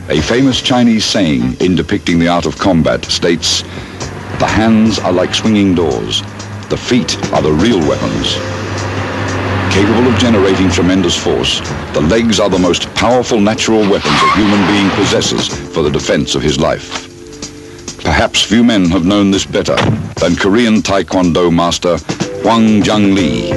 A famous Chinese saying in depicting the art of combat states, "The hands are like swinging doors. The feet are the real weapons." Capable of generating tremendous force, the legs are the most powerful natural weapons a human being possesses for the defense of his life. Perhaps few men have known this better than Korean Taekwondo master Hwang Lee.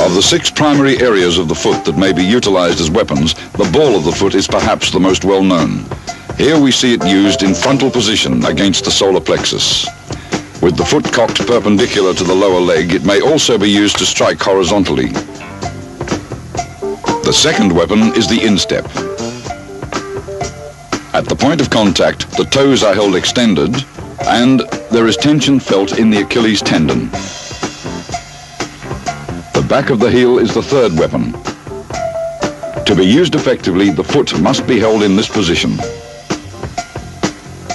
Of the 6 primary areas of the foot that may be utilized as weapons, the ball of the foot is perhaps the most well known. Here we see it used in frontal position against the solar plexus. With the foot cocked perpendicular to the lower leg, it may also be used to strike horizontally. The second weapon is the instep. At the point of contact, the toes are held extended and there is tension felt in the Achilles tendon. The back of the heel is the third weapon. To be used effectively, the foot must be held in this position.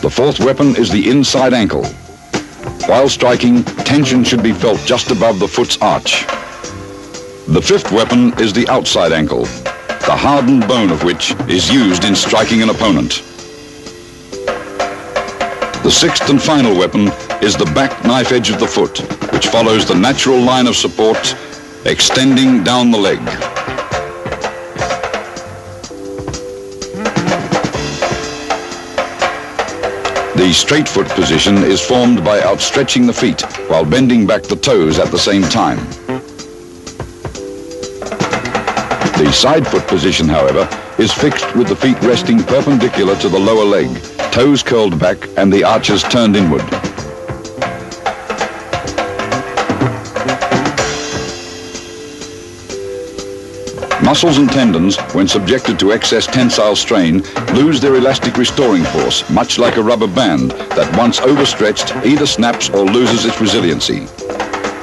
The fourth weapon is the inside ankle. While striking, tension should be felt just above the foot's arch. The fifth weapon is the outside ankle, the hardened bone of which is used in striking an opponent. The sixth and final weapon is the back knife edge of the foot, which follows the natural line of support extending down the leg. The straight foot position is formed by outstretching the feet while bending back the toes at the same time. The side foot position, however, is fixed with the feet resting perpendicular to the lower leg, toes curled back and the arches turned inward. Muscles and tendons, when subjected to excess tensile strain, lose their elastic restoring force, much like a rubber band that once overstretched either snaps or loses its resiliency.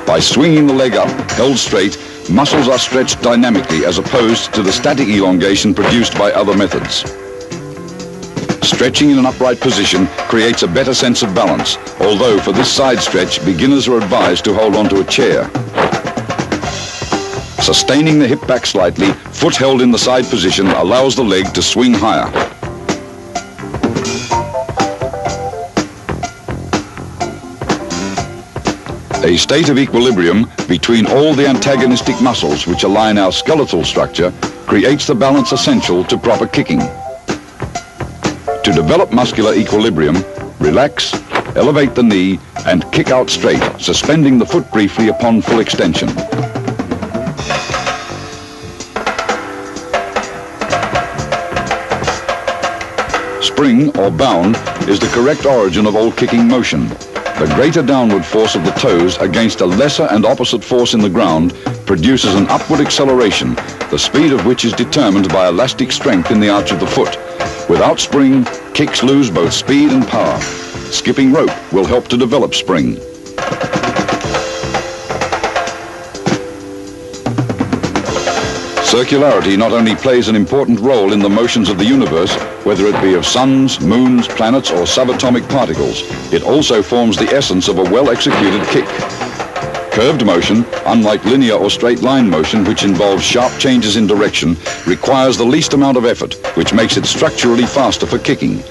By swinging the leg up, held straight, muscles are stretched dynamically as opposed to the static elongation produced by other methods. Stretching in an upright position creates a better sense of balance, although for this side stretch, beginners are advised to hold onto a chair. Sustaining the hip back slightly, foot held in the side position allows the leg to swing higher. A state of equilibrium between all the antagonistic muscles which align our skeletal structure creates the balance essential to proper kicking. To develop muscular equilibrium, relax, elevate the knee and kick out straight, suspending the foot briefly upon full extension. Spring or bound is the correct origin of all kicking motion. The greater downward force of the toes against a lesser and opposite force in the ground produces an upward acceleration, the speed of which is determined by elastic strength in the arch of the foot. Without spring, kicks lose both speed and power. Skipping rope will help to develop spring. Circularity not only plays an important role in the motions of the universe, whether it be of suns, moons, planets, or subatomic particles, it also forms the essence of a well-executed kick. Curved motion, unlike linear or straight line motion, which involves sharp changes in direction, requires the least amount of effort, which makes it structurally faster for kicking.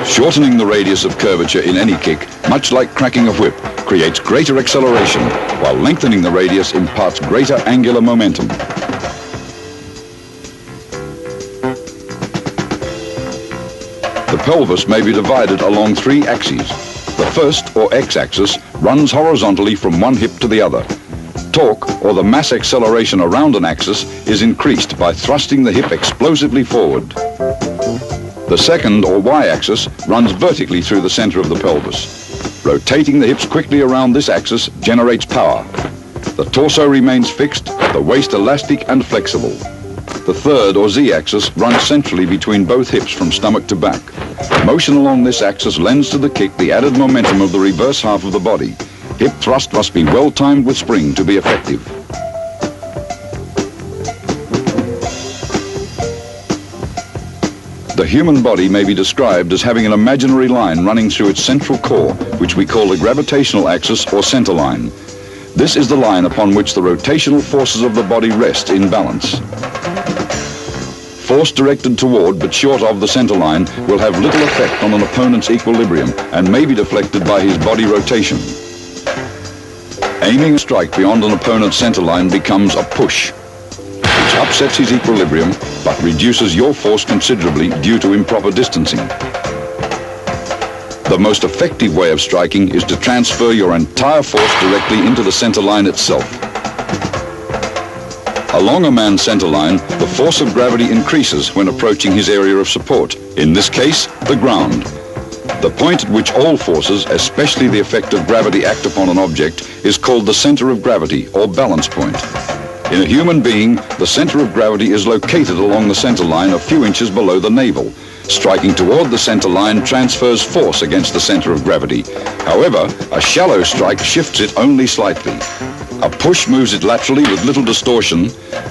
Shortening the radius of curvature in any kick, much like cracking a whip, creates greater acceleration, while lengthening the radius imparts greater angular momentum. The pelvis may be divided along three axes. The first, or x-axis, runs horizontally from one hip to the other. Torque, or the mass acceleration around an axis, is increased by thrusting the hip explosively forward. The second, or y-axis, runs vertically through the center of the pelvis. Rotating the hips quickly around this axis generates power. The torso remains fixed, the waist elastic and flexible. The third, or z-axis, runs centrally between both hips from stomach to back. Motion along this axis lends to the kick the added momentum of the reverse half of the body. Hip thrust must be well timed with spring to be effective. The human body may be described as having an imaginary line running through its central core, which we call the gravitational axis or center line. This is the line upon which the rotational forces of the body rest in balance. Force directed toward but short of the center line will have little effect on an opponent's equilibrium and may be deflected by his body rotation. Aiming a strike beyond an opponent's center line becomes a push, which upsets his equilibrium but reduces your force considerably due to improper distancing. The most effective way of striking is to transfer your entire force directly into the center line itself. Along a man's center line, the force of gravity increases when approaching his area of support, in this case, the ground. The point at which all forces, especially the effect of gravity, act upon an object is called the center of gravity, or balance point. In a human being, the center of gravity is located along the center line a few inches below the navel. Striking toward the center line transfers force against the center of gravity. However, a shallow strike shifts it only slightly. A push moves it laterally with little distortion,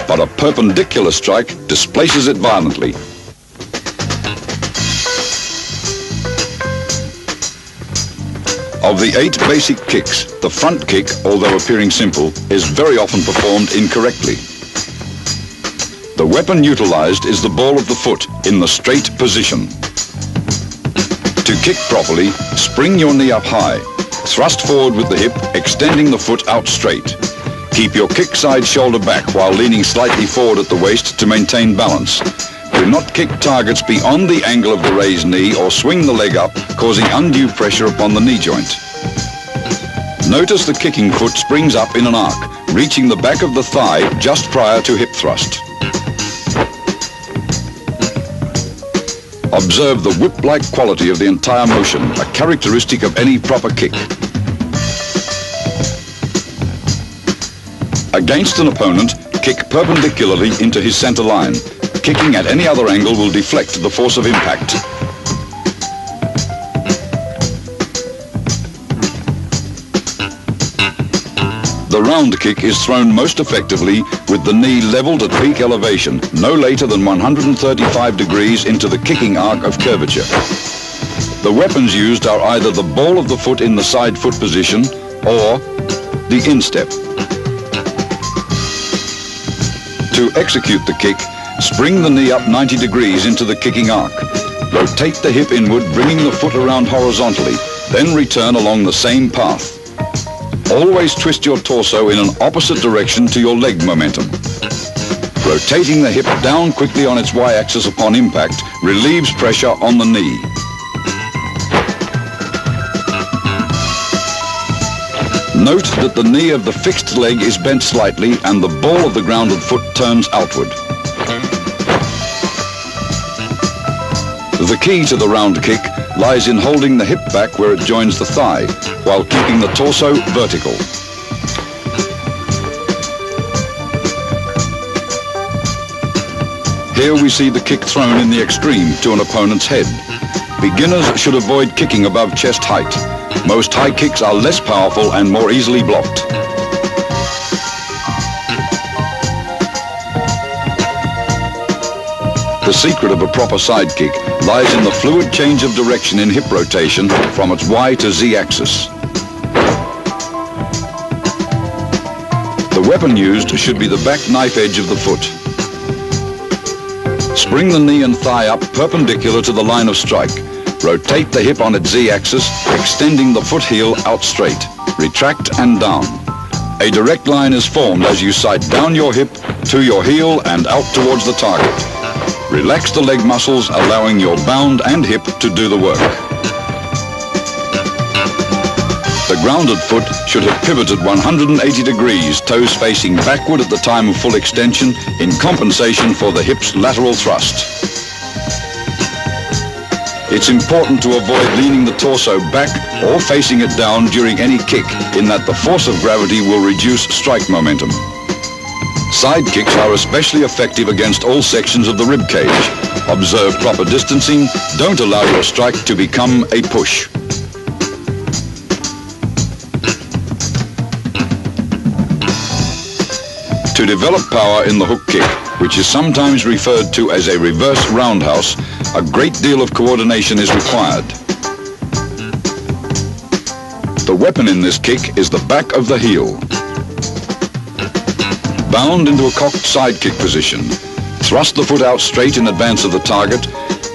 but a perpendicular strike displaces it violently. Of the 8 basic kicks, the front kick, although appearing simple, is very often performed incorrectly. The weapon utilized is the ball of the foot in the straight position. To kick properly, spring your knee up high. Thrust forward with the hip, extending the foot out straight. Keep your kick side shoulder back while leaning slightly forward at the waist to maintain balance. Do not kick targets beyond the angle of the raised knee or swing the leg up, causing undue pressure upon the knee joint. Notice the kicking foot springs up in an arc, reaching the back of the thigh just prior to hip thrust. Observe the whip-like quality of the entire motion, a characteristic of any proper kick. Against an opponent, kick perpendicularly into his center line. Kicking at any other angle will deflect the force of impact. The round kick is thrown most effectively with the knee leveled at peak elevation, no later than 135 degrees into the kicking arc of curvature. The weapons used are either the ball of the foot in the side foot position or the instep. To execute the kick, spring the knee up 90 degrees into the kicking arc. Rotate the hip inward, bringing the foot around horizontally, then return along the same path. Always twist your torso in an opposite direction to your leg momentum. Rotating the hip down quickly on its y-axis upon impact relieves pressure on the knee. Note that the knee of the fixed leg is bent slightly and the ball of the grounded foot turns outward. The key to the round kick lies in holding the hip back where it joins the thigh, while keeping the torso vertical. Here we see the kick thrown in the extreme to an opponent's head. Beginners should avoid kicking above chest height. Most high kicks are less powerful and more easily blocked. The secret of a proper side kick lies in the fluid change of direction in hip rotation from its Y to Z axis. The weapon used should be the back knife edge of the foot. Spring the knee and thigh up perpendicular to the line of strike. Rotate the hip on its Z-axis, extending the foot heel out straight. Retract and down. A direct line is formed as you sight down your hip to your heel and out towards the target. Relax the leg muscles, allowing your bound and hip to do the work. The grounded foot should have pivoted 180 degrees, toes facing backward at the time of full extension in compensation for the hip's lateral thrust. It's important to avoid leaning the torso back or facing it down during any kick, in that the force of gravity will reduce strike momentum. Side kicks are especially effective against all sections of the rib cage. Observe proper distancing. Don't allow your strike to become a push. To develop power in the hook kick, which is sometimes referred to as a reverse roundhouse, a great deal of coordination is required. The weapon in this kick is the back of the heel. Bound into a cocked side kick position. Thrust the foot out straight in advance of the target,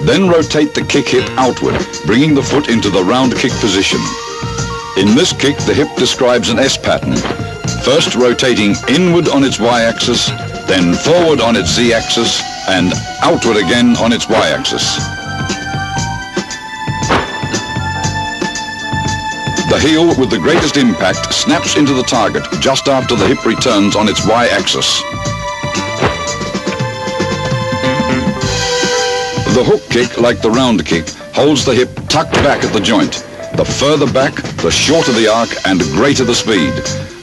then rotate the kick hip outward, bringing the foot into the round kick position. In this kick, the hip describes an S pattern. First rotating inward on its y-axis, then forward on its z-axis, and outward again on its y-axis. The heel with the greatest impact snaps into the target just after the hip returns on its y-axis. The hook kick, like the round kick, holds the hip tucked back at the joint. The further back, the shorter the arc and greater the speed.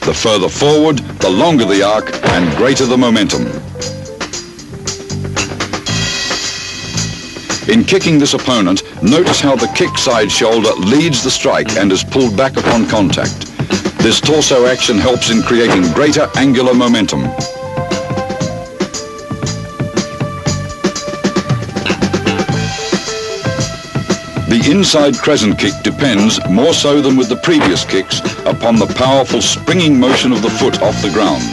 The further forward, the longer the arc and greater the momentum. In kicking this opponent, notice how the kick side shoulder leads the strike and is pulled back upon contact. This torso action helps in creating greater angular momentum. The inside crescent kick depends, more so than with the previous kicks, upon the powerful springing motion of the foot off the ground.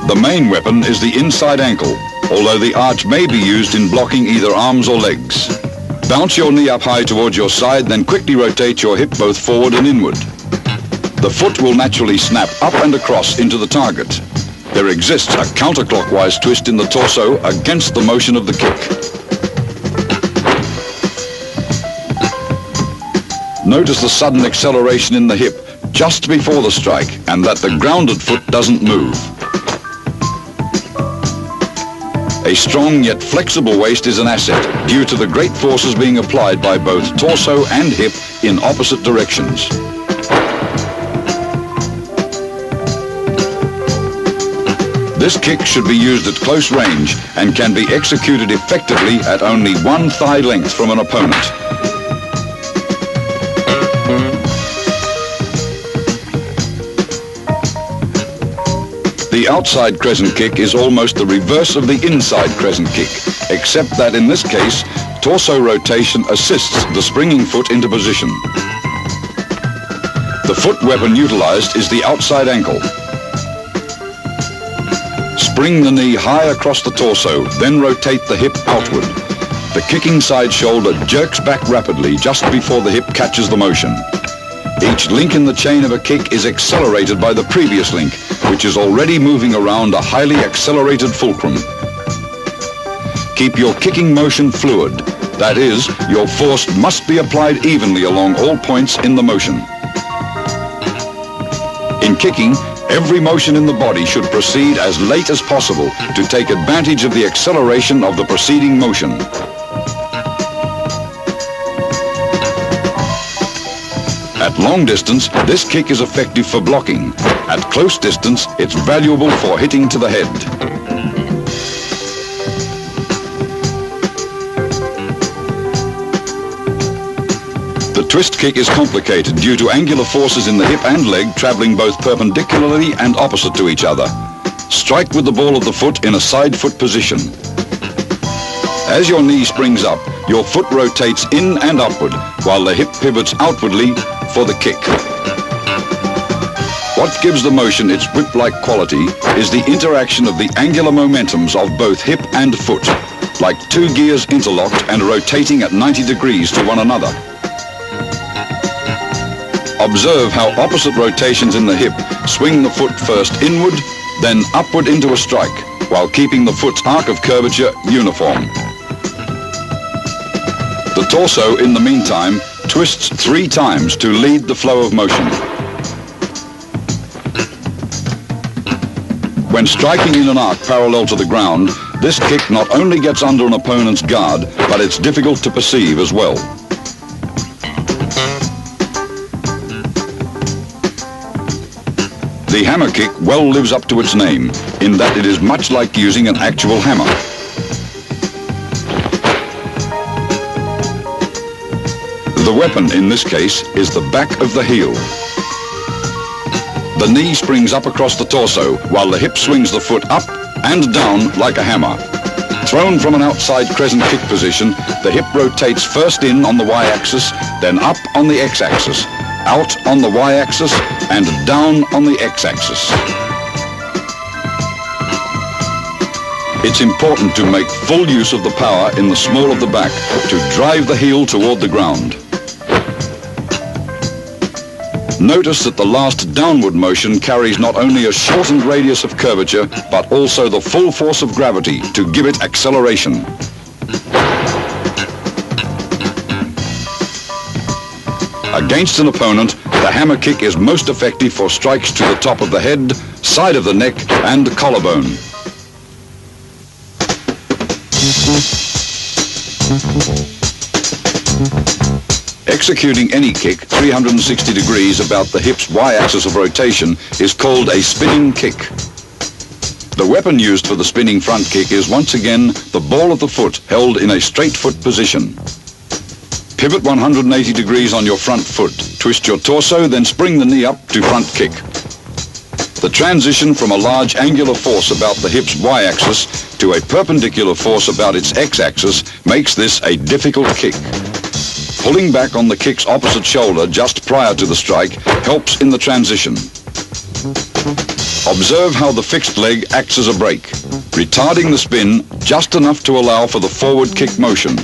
The main weapon is the inside ankle, although the arch may be used in blocking either arms or legs. Bounce your knee up high towards your side, then quickly rotate your hip both forward and inward. The foot will naturally snap up and across into the target. There exists a counterclockwise twist in the torso against the motion of the kick. Notice the sudden acceleration in the hip just before the strike, and that the grounded foot doesn't move. A strong yet flexible waist is an asset due to the great forces being applied by both torso and hip in opposite directions. This kick should be used at close range and can be executed effectively at only one thigh length from an opponent. The outside crescent kick is almost the reverse of the inside crescent kick, except that in this case, torso rotation assists the springing foot into position. The foot weapon utilized is the outside ankle. Spring the knee high across the torso, then rotate the hip outward. The kicking side shoulder jerks back rapidly just before the hip catches the motion. Each link in the chain of a kick is accelerated by the previous link, which is already moving around a highly accelerated fulcrum. Keep your kicking motion fluid. That is, your force must be applied evenly along all points in the motion. In kicking, every motion in the body should proceed as late as possible to take advantage of the acceleration of the preceding motion. At long distance, this kick is effective for blocking. At close distance, it's valuable for hitting to the head. The twist kick is complicated due to angular forces in the hip and leg traveling both perpendicularly and opposite to each other. Strike with the ball of the foot in a side foot position. As your knee springs up, your foot rotates in and upward, while the hip pivots outwardly for the kick. What gives the motion its whip-like quality is the interaction of the angular momentums of both hip and foot, like two gears interlocked and rotating at 90 degrees to one another. Observe how opposite rotations in the hip swing the foot first inward, then upward into a strike, while keeping the foot's arc of curvature uniform. The torso, in the meantime, twists 3 times to lead the flow of motion. When striking in an arc parallel to the ground, this kick not only gets under an opponent's guard, but it's difficult to perceive as well. The hammer kick well lives up to its name, in that it is much like using an actual hammer. The weapon in this case is the back of the heel. The knee springs up across the torso, while the hip swings the foot up and down like a hammer. Thrown from an outside crescent kick position, the hip rotates first in on the y-axis, then up on the x-axis, out on the y-axis, and down on the x-axis. It's important to make full use of the power in the small of the back to drive the heel toward the ground. Notice that the last downward motion carries not only a shortened radius of curvature, but also the full force of gravity to give it acceleration. Against an opponent, the hammer kick is most effective for strikes to the top of the head, side of the neck, and collarbone. Executing any kick 360 degrees about the hip's y-axis of rotation is called a spinning kick. The weapon used for the spinning front kick is once again the ball of the foot held in a straight foot position. Pivot 180 degrees on your front foot, twist your torso, then spring the knee up to front kick. The transition from a large angular force about the hip's y-axis to a perpendicular force about its x-axis makes this a difficult kick. Pulling back on the kick's opposite shoulder just prior to the strike helps in the transition. Observe how the fixed leg acts as a brake, retarding the spin just enough to allow for the forward kick motion.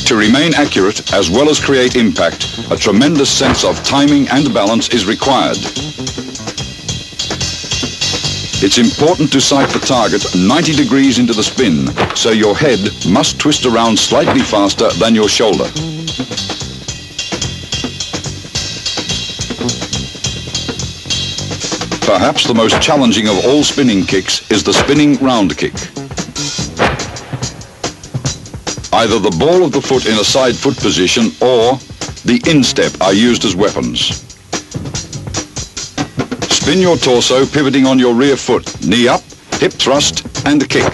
To remain accurate as well as create impact, a tremendous sense of timing and balance is required. It's important to sight the target 90 degrees into the spin, so your head must twist around slightly faster than your shoulder. Perhaps the most challenging of all spinning kicks is the spinning round kick. Either the ball of the foot in a side foot position or the instep are used as weapons. Spin your torso, pivoting on your rear foot, knee up, hip thrust, and kick.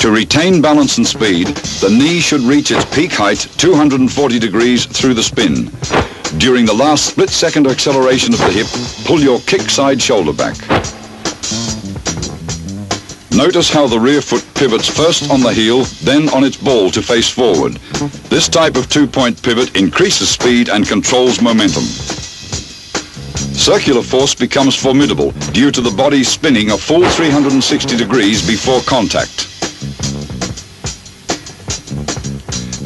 To retain balance and speed, the knee should reach its peak height 240 degrees through the spin. During the last split-second acceleration of the hip, pull your kick side shoulder back. Notice how the rear foot pivots first on the heel, then on its ball to face forward. This type of two-point pivot increases speed and controls momentum. Circular force becomes formidable due to the body spinning a full 360 degrees before contact.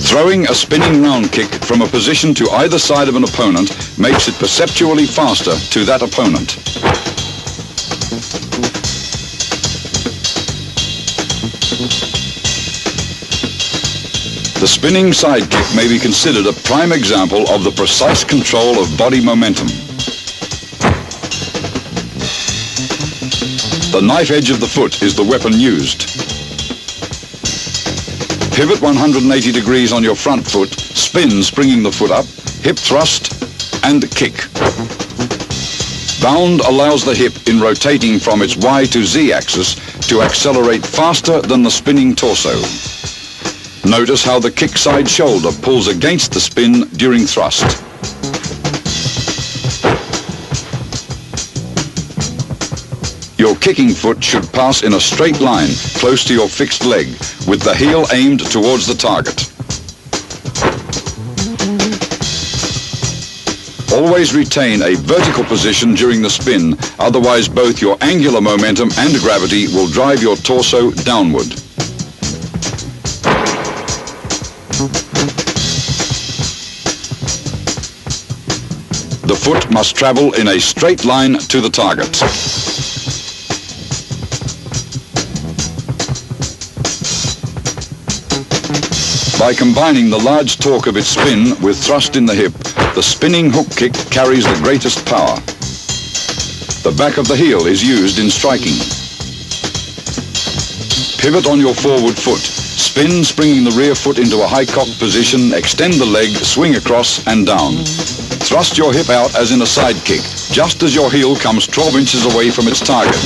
Throwing a spinning round kick from a position to either side of an opponent makes it perceptually faster to that opponent. The spinning side kick may be considered a prime example of the precise control of body momentum. The knife edge of the foot is the weapon used. Pivot 180 degrees on your front foot, spin springing the foot up, hip thrust, and kick. Bound allows the hip in rotating from its Y to Z axis to accelerate faster than the spinning torso. Notice how the kick side shoulder pulls against the spin during thrust. Your kicking foot should pass in a straight line close to your fixed leg, with the heel aimed towards the target. Always retain a vertical position during the spin, otherwise both your angular momentum and gravity will drive your torso downward. The foot must travel in a straight line to the target. By combining the large torque of its spin with thrust in the hip, the spinning hook kick carries the greatest power. The back of the heel is used in striking. Pivot on your forward foot. Spin, springing the rear foot into a high cock position, extend the leg, swing across and down. Thrust your hip out as in a side kick, just as your heel comes 12 inches away from its target.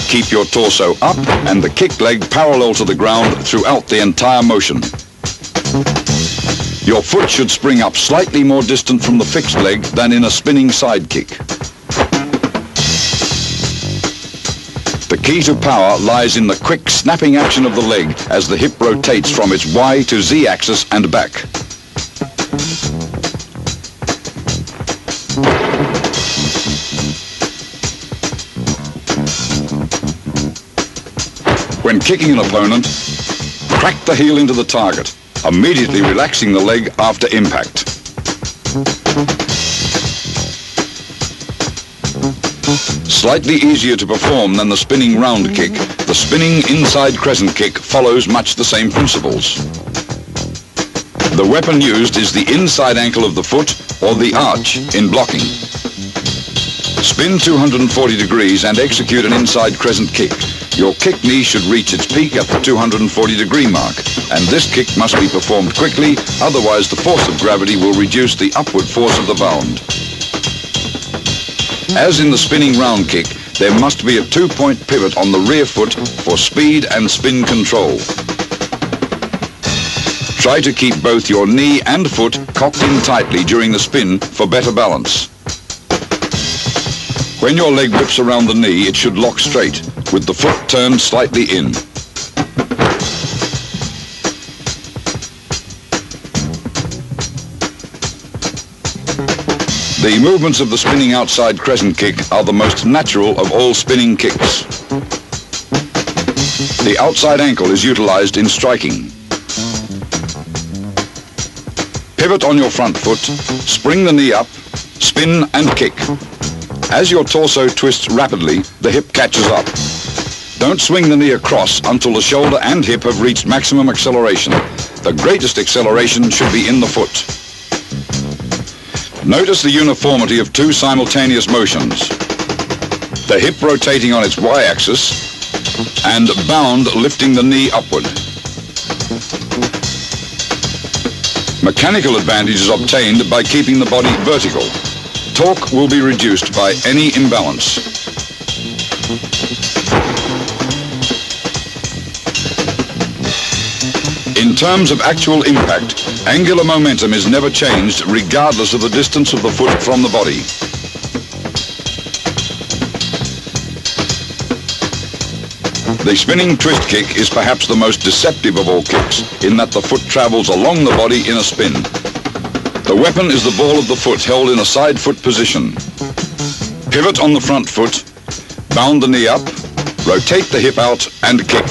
Keep your torso up and the kick leg parallel to the ground throughout the entire motion. Your foot should spring up slightly more distant from the fixed leg than in a spinning side kick. The key to power lies in the quick snapping action of the leg as the hip rotates from its Y to Z axis and back. When kicking an opponent, crack the heel into the target, immediately relaxing the leg after impact. Slightly easier to perform than the spinning round kick, the spinning inside crescent kick follows much the same principles. The weapon used is the inside ankle of the foot or the arch in blocking. Spin 240 degrees and execute an inside crescent kick. Your kick knee should reach its peak at the 240 degree mark, and this kick must be performed quickly, otherwise the force of gravity will reduce the upward force of the bound. As in the spinning round kick, there must be a two-point pivot on the rear foot for speed and spin control. Try to keep both your knee and foot cocked in tightly during the spin for better balance. When your leg whips around the knee, it should lock straight, with the foot turned slightly in. The movements of the spinning outside crescent kick are the most natural of all spinning kicks. The outside ankle is utilized in striking. Pivot on your front foot, spring the knee up, spin and kick. As your torso twists rapidly, the hip catches up. Don't swing the knee across until the shoulder and hip have reached maximum acceleration. The greatest acceleration should be in the foot. Notice the uniformity of two simultaneous motions. The hip rotating on its y-axis and bound lifting the knee upward. Mechanical advantage is obtained by keeping the body vertical. Torque will be reduced by any imbalance. terms of actual impact, angular momentum is never changed regardless of the distance of the foot from the body. The spinning twist kick is perhaps the most deceptive of all kicks, in that the foot travels along the body in a spin. The weapon is the ball of the foot held in a side foot position. Pivot on the front foot, bound the knee up, rotate the hip out and kick.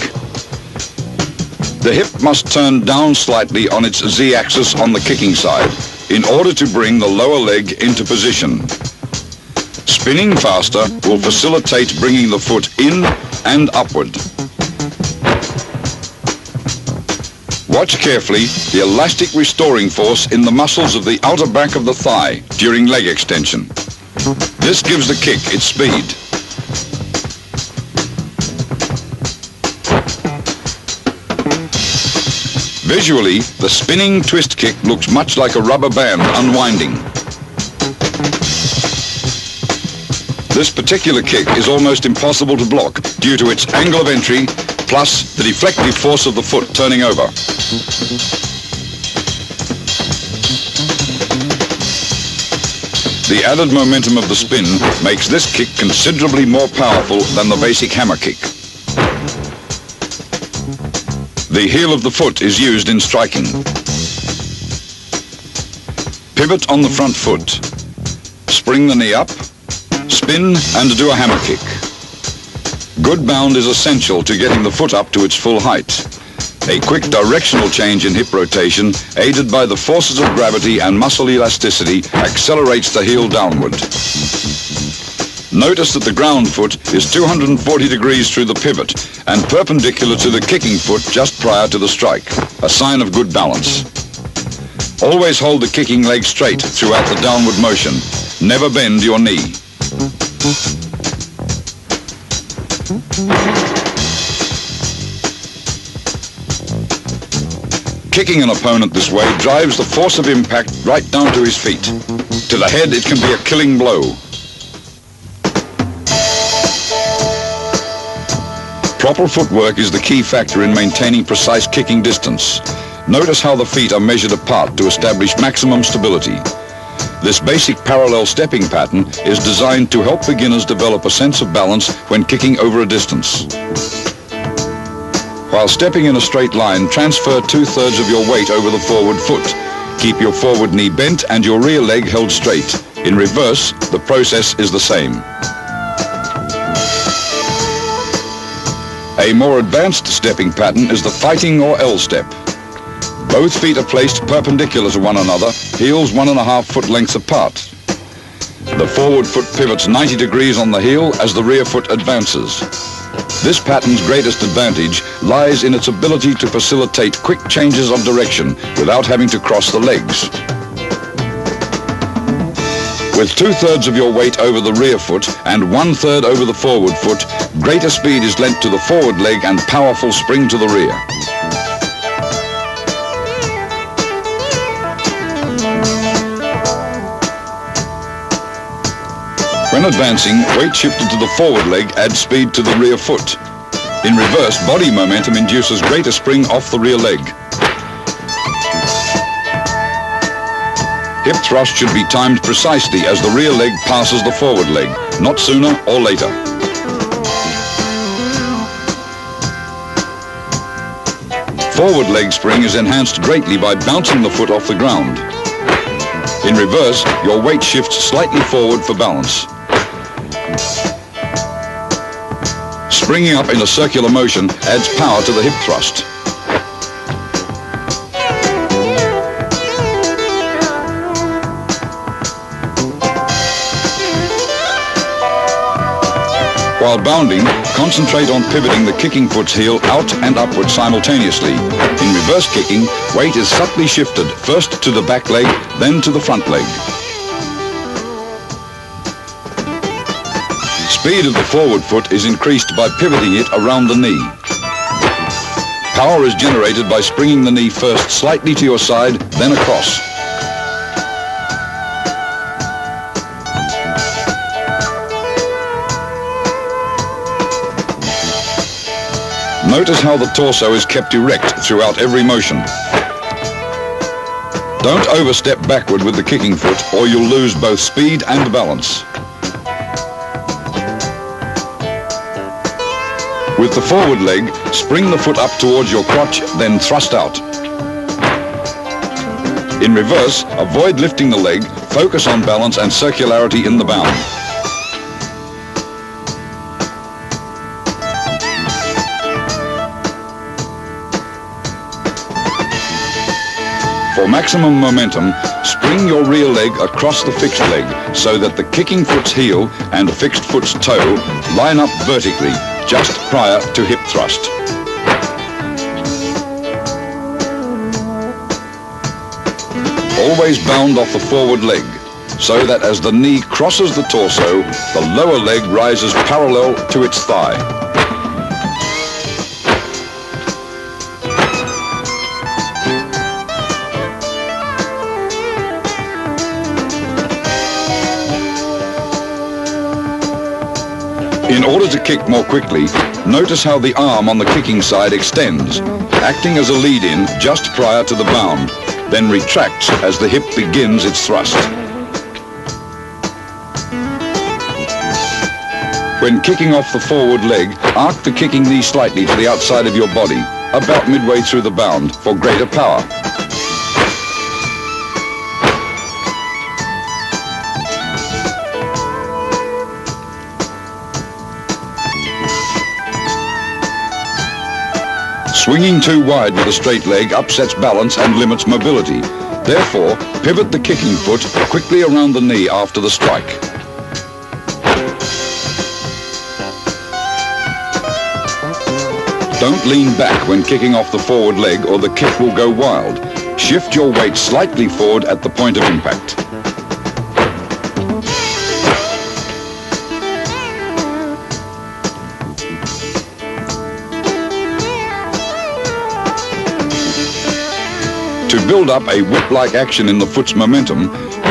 The hip must turn down slightly on its Z-axis on the kicking side in order to bring the lower leg into position. Spinning faster will facilitate bringing the foot in and upward. Watch carefully the elastic restoring force in the muscles of the outer back of the thigh during leg extension. This gives the kick its speed. Visually, the spinning twist kick looks much like a rubber band unwinding. This particular kick is almost impossible to block due to its angle of entry plus the deflective force of the foot turning over. The added momentum of the spin makes this kick considerably more powerful than the basic hammer kick. The heel of the foot is used in striking. Pivot on the front foot. Spring the knee up, spin and do a hammer kick. Good bound is essential to getting the foot up to its full height. A quick directional change in hip rotation, aided by the forces of gravity and muscle elasticity, accelerates the heel downward. Notice that the ground foot is 240 degrees through the pivot and perpendicular to the kicking foot just prior to the strike, a sign of good balance. Always hold the kicking leg straight throughout the downward motion. Never bend your knee. Kicking an opponent this way drives the force of impact right down to his feet. To the head, it can be a killing blow. Proper footwork is the key factor in maintaining precise kicking distance. Notice how the feet are measured apart to establish maximum stability. This basic parallel stepping pattern is designed to help beginners develop a sense of balance when kicking over a distance. While stepping in a straight line, transfer 2/3 of your weight over the forward foot. Keep your forward knee bent and your rear leg held straight. In reverse, the process is the same. A more advanced stepping pattern is the fighting or L step. Both feet are placed perpendicular to one another, heels 1.5 foot lengths apart. The forward foot pivots 90 degrees on the heel as the rear foot advances. This pattern's greatest advantage lies in its ability to facilitate quick changes of direction without having to cross the legs. With 2/3 of your weight over the rear foot and 1/3 over the forward foot, greater speed is lent to the forward leg and powerful spring to the rear. When advancing, weight shifted to the forward leg adds speed to the rear foot. In reverse, body momentum induces greater spring off the rear leg. Hip thrust should be timed precisely as the rear leg passes the forward leg, not sooner or later. Forward leg spring is enhanced greatly by bouncing the foot off the ground. In reverse, your weight shifts slightly forward for balance. Springing up in a circular motion adds power to the hip thrust. While bounding, concentrate on pivoting the kicking foot's heel out and upward simultaneously. In reverse kicking, weight is subtly shifted, first to the back leg, then to the front leg. Speed of the forward foot is increased by pivoting it around the knee. Power is generated by springing the knee first slightly to your side, then across. Notice how the torso is kept erect throughout every motion. Don't overstep backward with the kicking foot or you'll lose both speed and balance. With the forward leg, spring the foot up towards your crotch, then thrust out. In reverse, avoid lifting the leg, focus on balance and circularity in the bound. For maximum momentum, spring your rear leg across the fixed leg so that the kicking foot's heel and fixed foot's toe line up vertically just prior to hip thrust. Always bound off the forward leg so that as the knee crosses the torso, the lower leg rises parallel to its thigh. In order to kick more quickly, notice how the arm on the kicking side extends, acting as a lead-in just prior to the bound, then retracts as the hip begins its thrust. When kicking off the forward leg, arc the kicking knee slightly to the outside of your body, about midway through the bound, for greater power. Swinging too wide with a straight leg upsets balance and limits mobility. Therefore, pivot the kicking foot quickly around the knee after the strike. Don't lean back when kicking off the forward leg or the kick will go wild. Shift your weight slightly forward at the point of impact. To build up a whip-like action in the foot's momentum,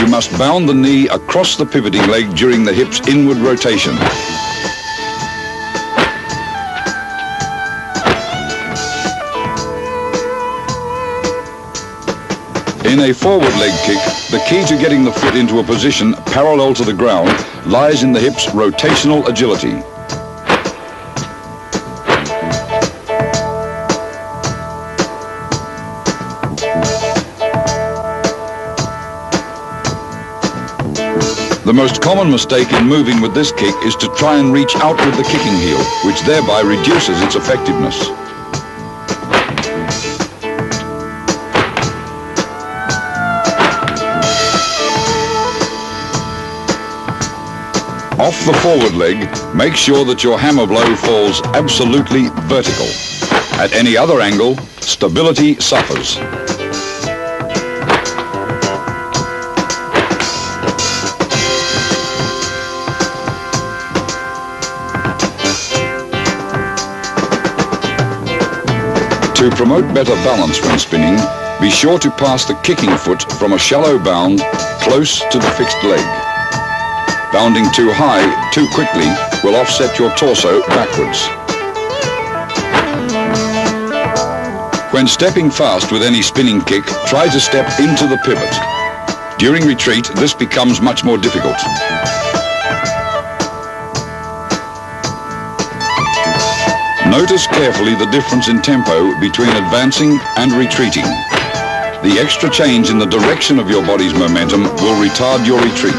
you must bound the knee across the pivoting leg during the hip's inward rotation. In a forward leg kick, the key to getting the foot into a position parallel to the ground lies in the hip's rotational agility. The most common mistake in moving with this kick is to try and reach out with the kicking heel, which thereby reduces its effectiveness. Off the forward leg, make sure that your hammer blow falls absolutely vertical. At any other angle, stability suffers. To promote better balance when spinning, be sure to pass the kicking foot from a shallow bound close to the fixed leg. Bounding too high, too quickly, will offset your torso backwards. When stepping fast with any spinning kick, try to step into the pivot. During retreat, this becomes much more difficult. Notice carefully the difference in tempo between advancing and retreating. The extra change in the direction of your body's momentum will retard your retreat.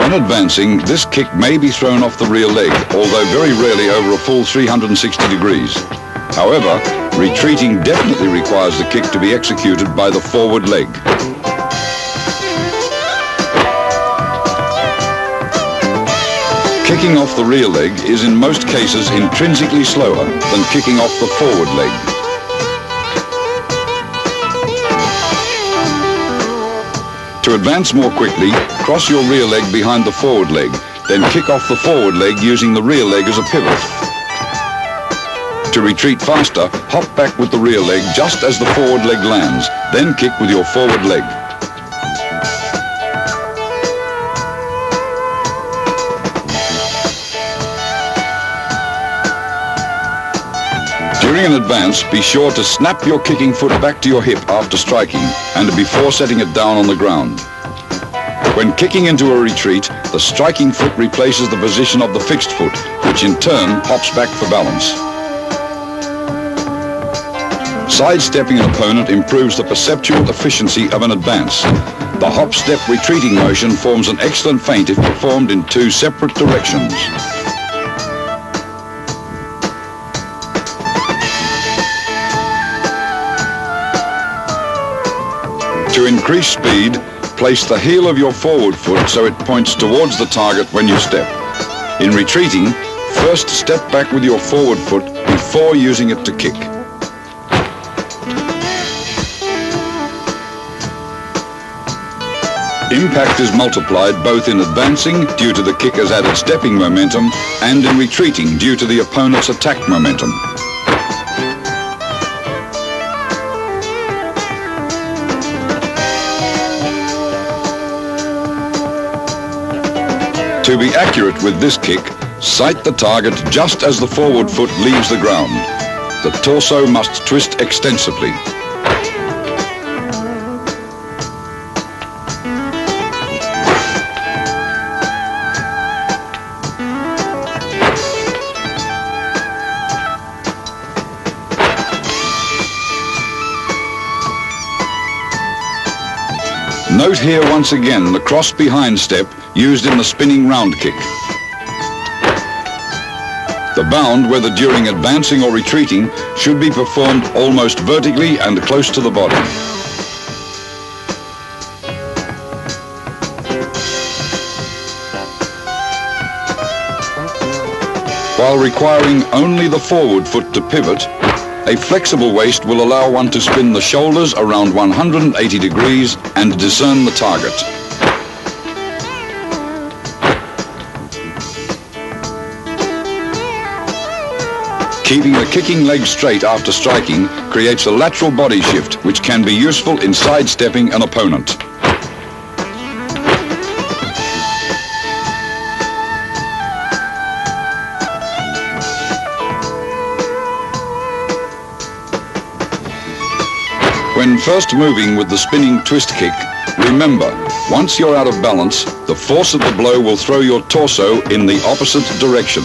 When advancing, this kick may be thrown off the rear leg, although very rarely over a full 360 degrees. However, retreating definitely requires the kick to be executed by the forward leg. Kicking off the rear leg is in most cases intrinsically slower than kicking off the forward leg. To advance more quickly, cross your rear leg behind the forward leg, then kick off the forward leg using the rear leg as a pivot. To retreat faster, hop back with the rear leg just as the forward leg lands, then kick with your forward leg. During an advance, be sure to snap your kicking foot back to your hip after striking and before setting it down on the ground. When kicking into a retreat, the striking foot replaces the position of the fixed foot, which in turn hops back for balance. Sidestepping an opponent improves the perceptual efficiency of an advance. The hop-step retreating motion forms an excellent feint if performed in two separate directions. To increase speed, place the heel of your forward foot so it points towards the target when you step. In retreating, first step back with your forward foot before using it to kick. Impact is multiplied both in advancing due to the kicker's added stepping momentum and in retreating due to the opponent's attack momentum. To be accurate with this kick, sight the target just as the forward foot leaves the ground. The torso must twist extensively. Note here once again the cross behind step used in the spinning round kick. The bound, whether during advancing or retreating, should be performed almost vertically and close to the body. While requiring only the forward foot to pivot, a flexible waist will allow one to spin the shoulders around 180 degrees and discern the target. Keeping the kicking leg straight after striking creates a lateral body shift which can be useful in sidestepping an opponent. When first moving with the spinning twist kick, remember, once you're out of balance, the force of the blow will throw your torso in the opposite direction.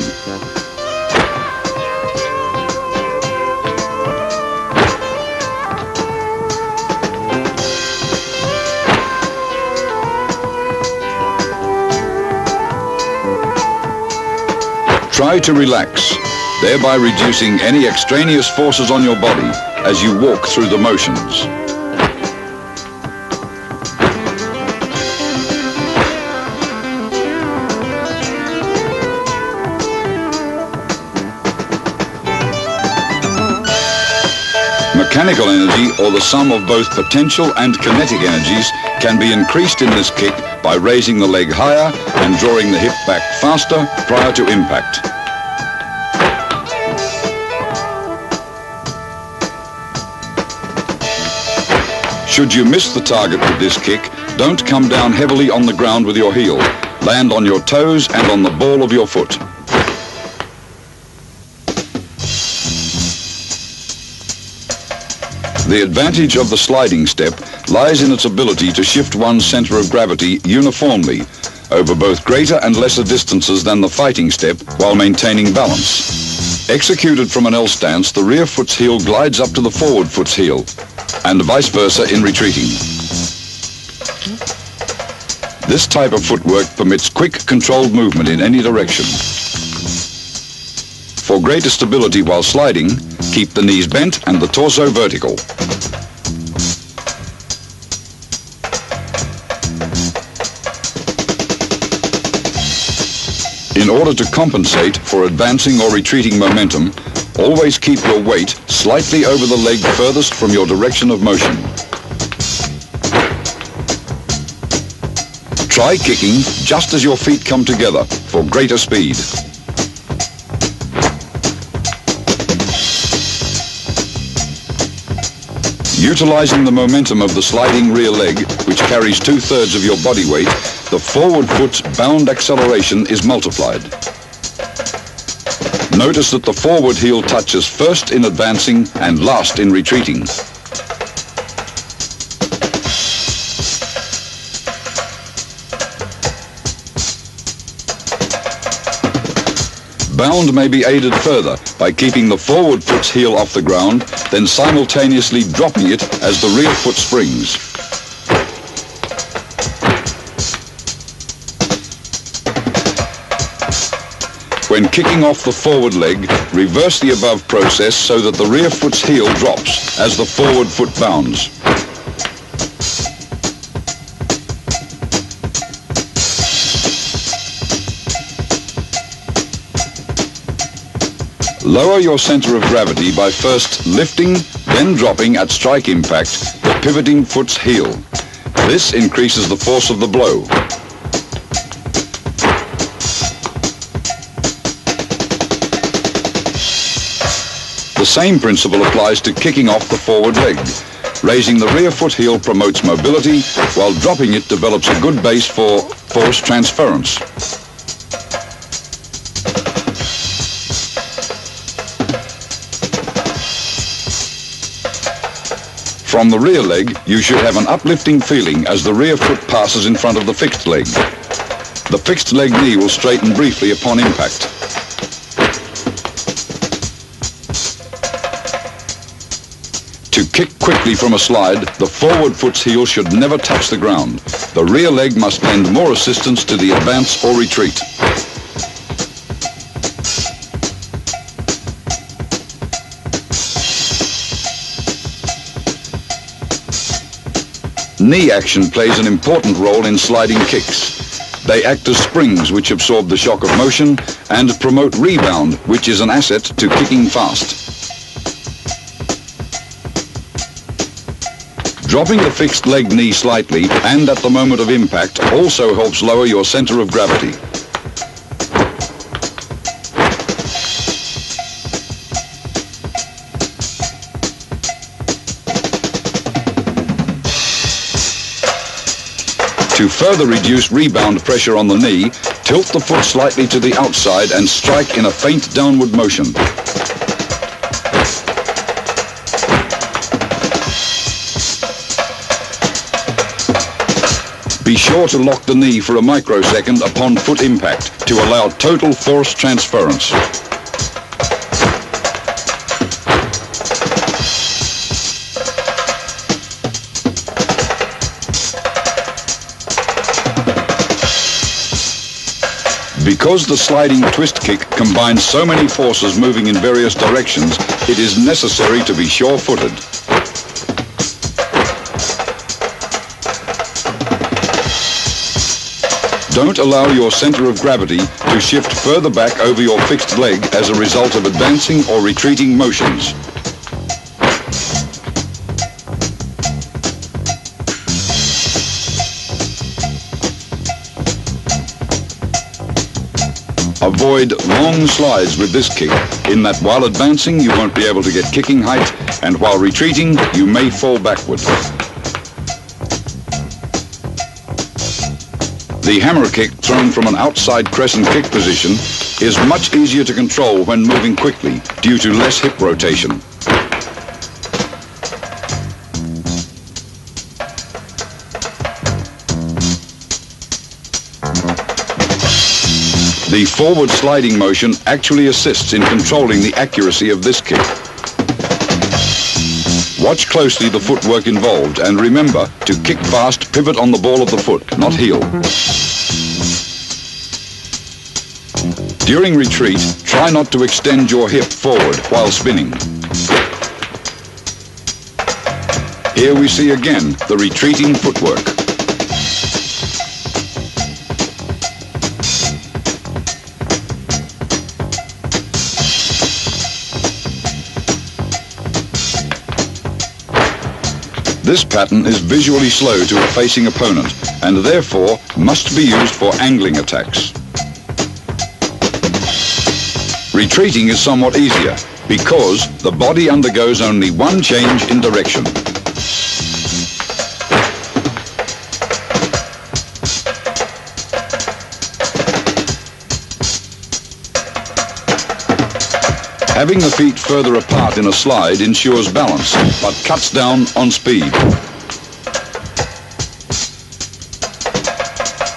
Try to relax, thereby reducing any extraneous forces on your body as you walk through the motions. Mechanical energy, or the sum of both potential and kinetic energies, can be increased in this kick by raising the leg higher and drawing the hip back faster prior to impact. Should you miss the target with this kick, don't come down heavily on the ground with your heel. Land on your toes and on the ball of your foot. The advantage of the sliding step lies in its ability to shift one's center of gravity uniformly over both greater and lesser distances than the fighting step while maintaining balance. Executed from an L stance, the rear foot's heel glides up to the forward foot's heel, and vice versa in retreating. This type of footwork permits quick, controlled movement in any direction. For greater stability while sliding, keep the knees bent and the torso vertical. In order to compensate for advancing or retreating momentum, always keep your weight slightly over the leg furthest from your direction of motion. Try kicking just as your feet come together for greater speed. Utilizing the momentum of the sliding rear leg, which carries 2/3 of your body weight, the forward foot's bound acceleration is multiplied. Notice that the forward heel touches first in advancing and last in retreating. Bound may be aided further by keeping the forward foot's heel off the ground, then simultaneously dropping it as the rear foot springs. When kicking off the forward leg, reverse the above process so that the rear foot's heel drops as the forward foot bounds. Lower your center of gravity by first lifting, then dropping at strike impact the pivoting foot's heel. This increases the force of the blow. The same principle applies to kicking off the forward leg. Raising the rear foot heel promotes mobility, while dropping it develops a good base for force transference. From the rear leg, you should have an uplifting feeling as the rear foot passes in front of the fixed leg. The fixed leg knee will straighten briefly upon impact. To kick quickly from a slide, the forward foot's heel should never touch the ground. The rear leg must lend more assistance to the advance or retreat. Knee action plays an important role in sliding kicks. They act as springs which absorb the shock of motion and promote rebound, which is an asset to kicking fast. Dropping the fixed leg knee slightly and at the moment of impact also helps lower your center of gravity. To further reduce rebound pressure on the knee, tilt the foot slightly to the outside and strike in a faint downward motion. Be sure to lock the knee for a microsecond upon foot impact to allow total force transference. Because the sliding twist kick combines so many forces moving in various directions, it is necessary to be sure-footed. Don't allow your center of gravity to shift further back over your fixed leg as a result of advancing or retreating motions. Avoid long slides with this kick, in that while advancing you won't be able to get kicking height, and while retreating you may fall backward. The hammer kick thrown from an outside crescent kick position is much easier to control when moving quickly due to less hip rotation. The forward sliding motion actually assists in controlling the accuracy of this kick. Watch closely the footwork involved and remember to kick fast, pivot on the ball of the foot, not heel. During retreat, try not to extend your hip forward while spinning. Here we see again the retreating footwork. This pattern is visually slow to a facing opponent and therefore must be used for angling attacks. Retreating is somewhat easier because the body undergoes only one change in direction. Having the feet further apart in a slide ensures balance, but cuts down on speed.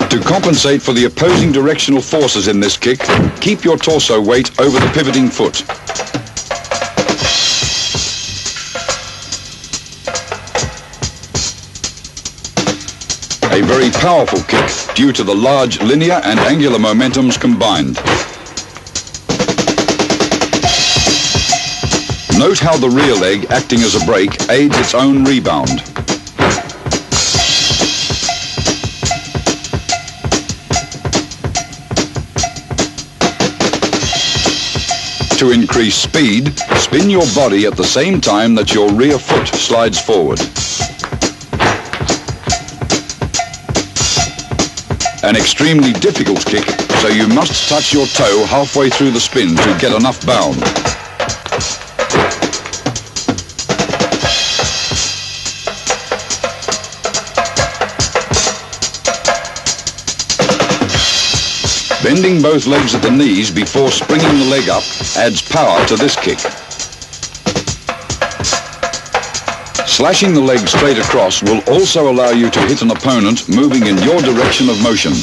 To compensate for the opposing directional forces in this kick, keep your torso weight over the pivoting foot. A very powerful kick due to the large linear and angular momentums combined. Note how the rear leg, acting as a brake, aids its own rebound. To increase speed, spin your body at the same time that your rear foot slides forward. An extremely difficult kick, so you must touch your toe halfway through the spin to get enough bound. Bending both legs at the knees before springing the leg up adds power to this kick. Slashing the leg straight across will also allow you to hit an opponent moving in your direction of motion.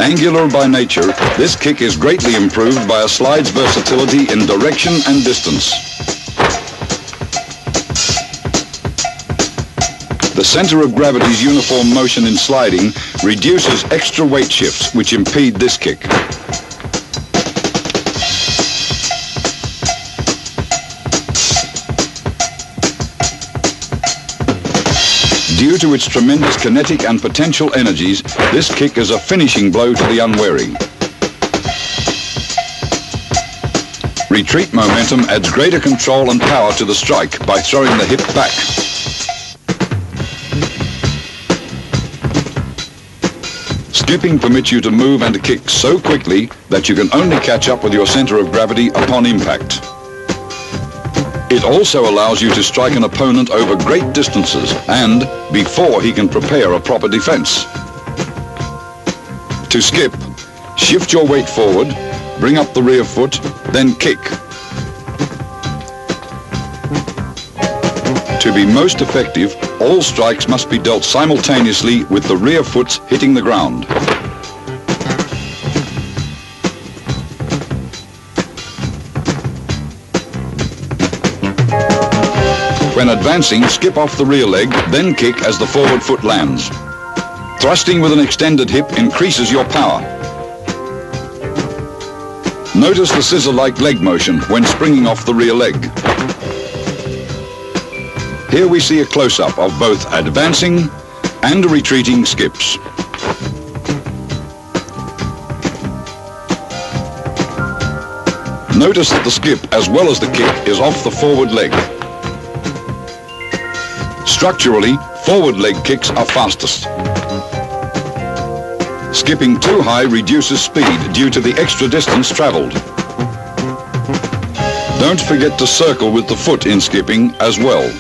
Angular by nature, this kick is greatly improved by a slide's versatility in direction and distance. The center of gravity's uniform motion in sliding reduces extra weight shifts which impede this kick. Due to its tremendous kinetic and potential energies, this kick is a finishing blow to the unwary. Retreat momentum adds greater control and power to the strike by throwing the hip back. Skipping permits you to move and kick so quickly that you can only catch up with your center of gravity upon impact. It also allows you to strike an opponent over great distances and before he can prepare a proper defense. To skip, shift your weight forward, bring up the rear foot, then kick. To be most effective, all strikes must be dealt simultaneously with the rear foot hitting the ground. When advancing, skip off the rear leg, then kick as the forward foot lands. Thrusting with an extended hip increases your power. Notice the scissor-like leg motion when springing off the rear leg. Here we see a close-up of both advancing and retreating skips. Notice that the skip, as well as the kick, is off the forward leg. Structurally, forward leg kicks are fastest. Skipping too high reduces speed due to the extra distance traveled. Don't forget to circle with the foot in skipping as well.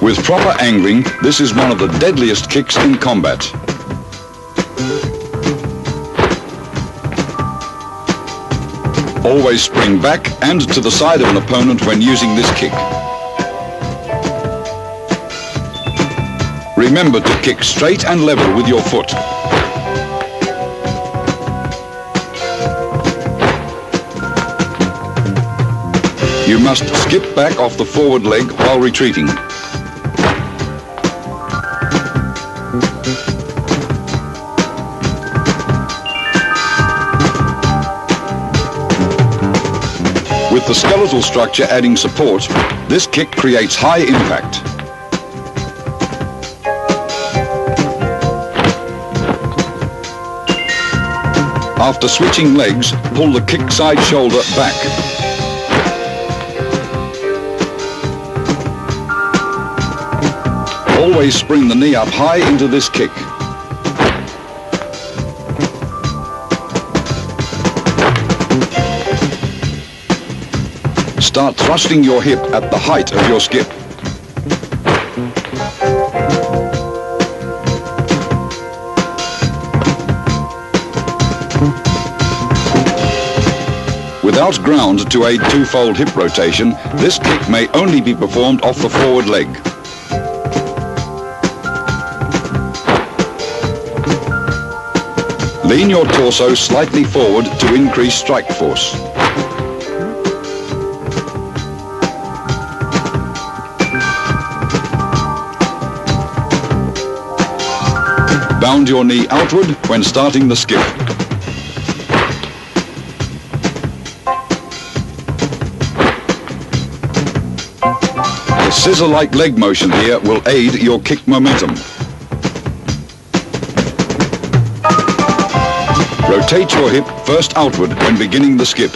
With proper angling, this is one of the deadliest kicks in combat. Always spring back and to the side of an opponent when using this kick. Remember to kick straight and level with your foot. You must skip back off the forward leg while retreating. With the skeletal structure adding support, this kick creates high impact. After switching legs, pull the kick side shoulder back. Always spring the knee up high into this kick. start thrusting your hip at the height of your skip. Without ground to aid two-fold hip rotation, this kick may only be performed off the forward leg. Lean your torso slightly forward to increase strike force. Bound your knee outward when starting the skip. The scissor-like leg motion here will aid your kick momentum. Rotate your hip first outward when beginning the skip.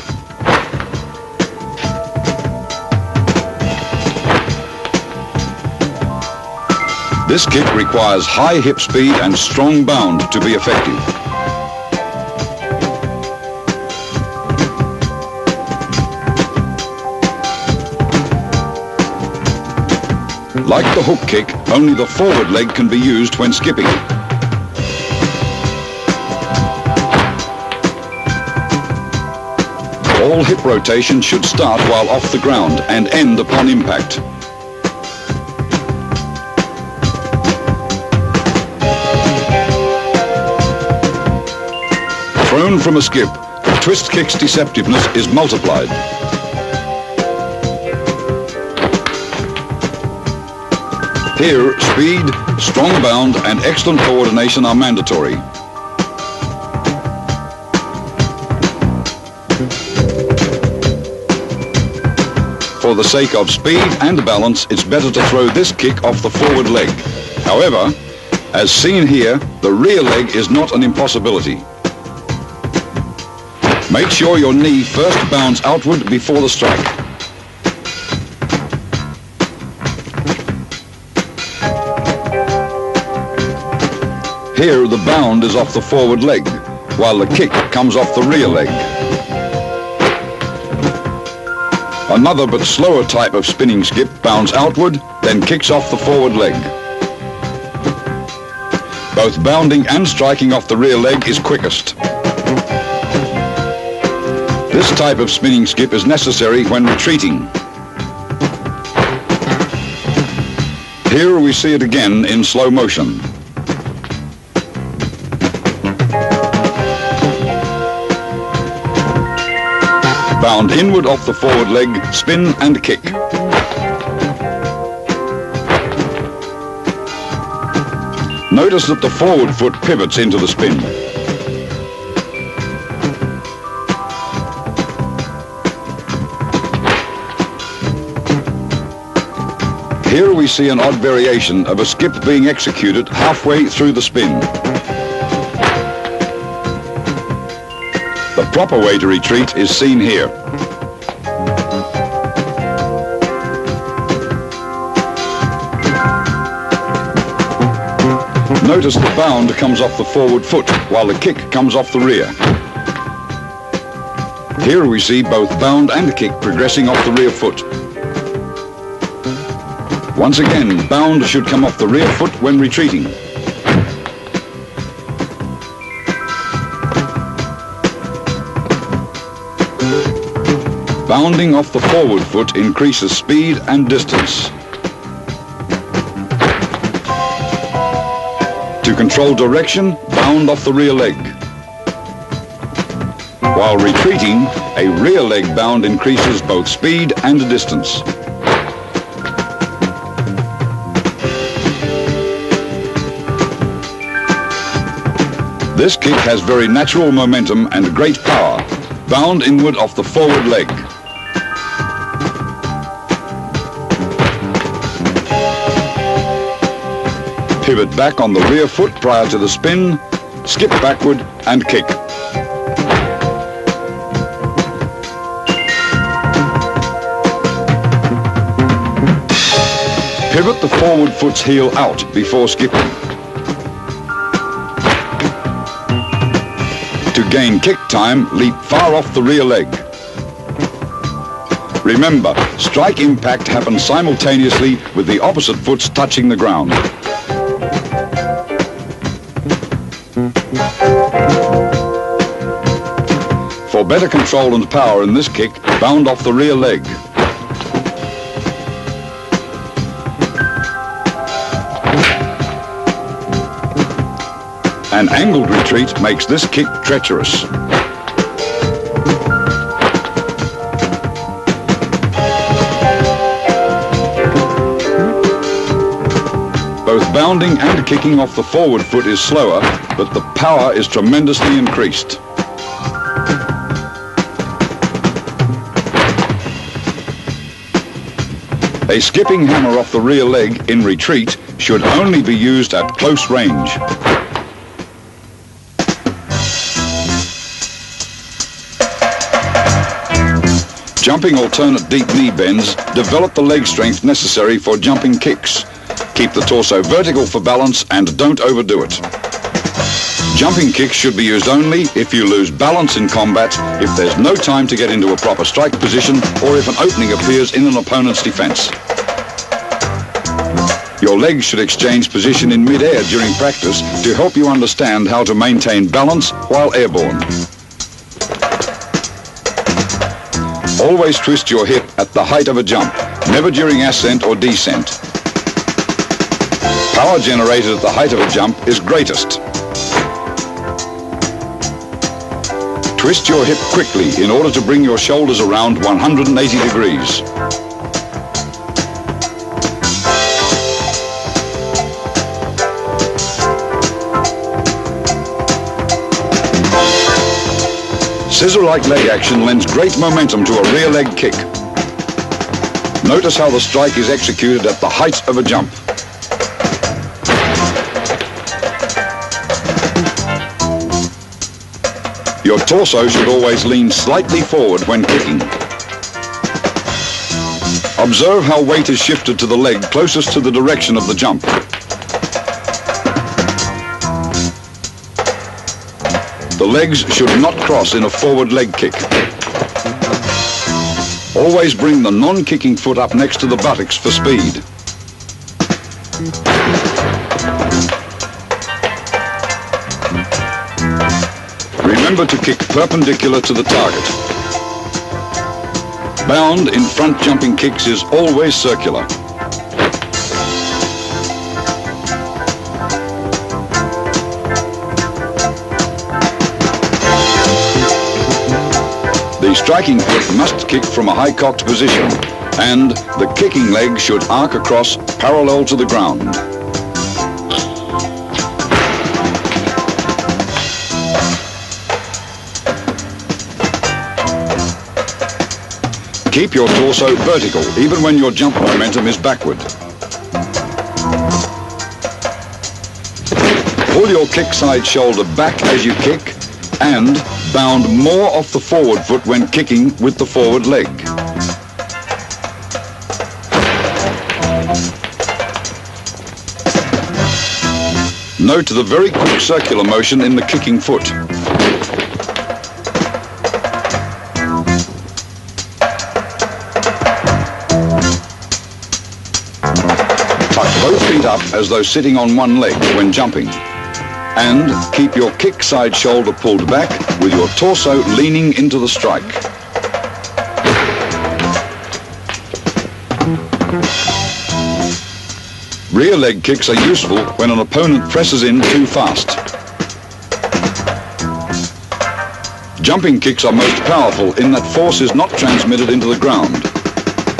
This kick requires high hip speed and strong bound to be effective. Like the hook kick, only the forward leg can be used when skipping. All hip rotation should start while off the ground and end upon impact. Thrown from a skip, the twist kick's deceptiveness is multiplied. Here, speed, strong bound and excellent coordination are mandatory. For the sake of speed and balance, it's better to throw this kick off the forward leg. However, as seen here, the rear leg is not an impossibility. Make sure your knee first bounds outward before the strike. Here, the bound is off the forward leg, while the kick comes off the rear leg. Another but slower type of spinning skip bounds outward, then kicks off the forward leg. Both bounding and striking off the rear leg is quickest. This type of spinning skip is necessary when retreating. Here we see it again in slow motion. Bound inward off the forward leg, spin and kick. Notice that the forward foot pivots into the spin. Here we see an odd variation of a skip being executed halfway through the spin. The proper way to retreat is seen here. Notice the bound comes off the forward foot while the kick comes off the rear. Here we see both bound and kick progressing off the rear foot. Once again, bound should come off the rear foot when retreating. Bounding off the forward foot increases speed and distance. To control direction, bound off the rear leg. While retreating, a rear leg bound increases both speed and distance. This kick has very natural momentum and great power. Bound inward off the forward leg. Pivot back on the rear foot prior to the spin, skip backward and kick. Pivot the forward foot's heel out before skipping. To gain kick time, leap far off the rear leg. Remember, strike impact happens simultaneously with the opposite foots touching the ground. For better control and power in this kick, bound off the rear leg. An angled retreat makes this kick treacherous. Both bounding and kicking off the forward foot is slower, but the power is tremendously increased. A skipping hammer off the rear leg in retreat should only be used at close range. Jumping alternate deep knee bends develop the leg strength necessary for jumping kicks. Keep the torso vertical for balance and don't overdo it. Jumping kicks should be used only if you lose balance in combat, if there's no time to get into a proper strike position, or if an opening appears in an opponent's defense. Your legs should exchange position in mid-air during practice to help you understand how to maintain balance while airborne. Always twist your hip at the height of a jump, never during ascent or descent. Power generated at the height of a jump is greatest. Twist your hip quickly in order to bring your shoulders around 180 degrees. Scissor-like leg action lends great momentum to a rear leg kick. Notice how the strike is executed at the height of a jump. Your torso should always lean slightly forward when kicking. Observe how weight is shifted to the leg closest to the direction of the jump. The legs should not cross in a forward leg kick. Always bring the non-kicking foot up next to the buttocks for speed. Remember to kick perpendicular to the target. Bound in front jumping kicks is always circular. The striking foot must kick from a high-cocked position, and the kicking leg should arc across parallel to the ground. Keep your torso vertical, even when your jump momentum is backward. Pull your kick side shoulder back as you kick, and bound more off the forward foot when kicking with the forward leg. Note the very quick circular motion in the kicking foot. Tuck both feet up as though sitting on one leg when jumping. And keep your kick side shoulder pulled back with your torso leaning into the strike. Rear leg kicks are useful when an opponent presses in too fast. Jumping kicks are most powerful in that force is not transmitted into the ground.